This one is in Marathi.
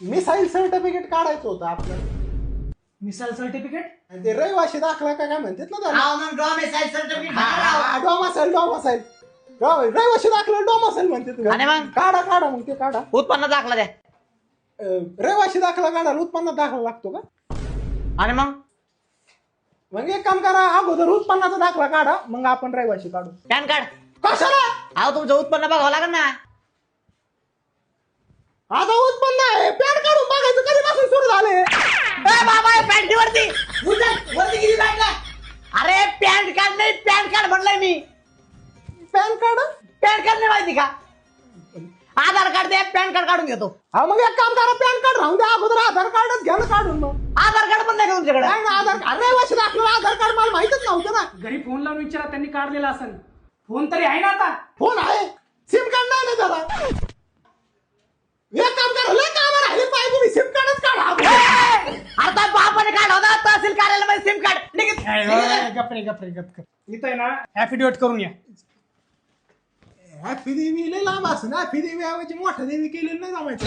मिसाईल सर्टिफिकेट काढायचं होतं आपल्याला. Missile certificate? ते रहिवाशी दाखला काय म्हणतात ना त्याला. डॉमसाईल रहिवाशी दाखला डॉमसाईल म्हणतात. आणि मग काढा काढा मग ते काढा. उत्पन्न दाखला द्या. रहिवाशी दाखला काढायला उत्पन्न दाखला लागतो का? आणि मग एक काम करा, अगोदर उत्पन्नाचा दाखला काढा, मग आपण रहिवाशी काढू. Pan card. कशाला? अहो तुमचं उत्पन्न बघावं लागेल ना. आता उत्पन्न आहे, पॅन काढून बघायचं कधीपासून सुरू झाले. बाबा पॅन्ट वरती वरती किती पॅन्टला. अरे पॅन कार्ड नाही, पॅन कार्ड म्हणलंय मी. PAN card? पॅन कार्ड नाही माहिती का? आधार कार्ड द्या, पॅन कार्ड काढून घेतो. हा मग एक काम करा, पॅन कार्ड राहून द्या, अगोदर आधार कार्डच घ्या ना काढून. मग आधार कार्ड पण नाही का तुमच्याकडे? आधार कार्ड रहिवाशी दाखला, आधार कार्ड मला माहितच नव्हतं ना. घरी फोन लावून विचारा, त्यांनी काढलेला असेल. फोन तरी आहे ना आता? फोन आहे, सिम कार्ड नाही ना जरा. एक काम करा, लय काम राहिले पाहिजे, तुम्ही सिम कार्डच काढा. आता बापाने काढला होता तहसील कार्यालयामध्ये सिम कार्ड. गप्रे इथं आहे ना ऍफिडेविट करून या. हॅपी देवी लय लांब असं ना. हॅपी देवी ऐवजी मोठ्या देवी केलेलं नाही जमायचं.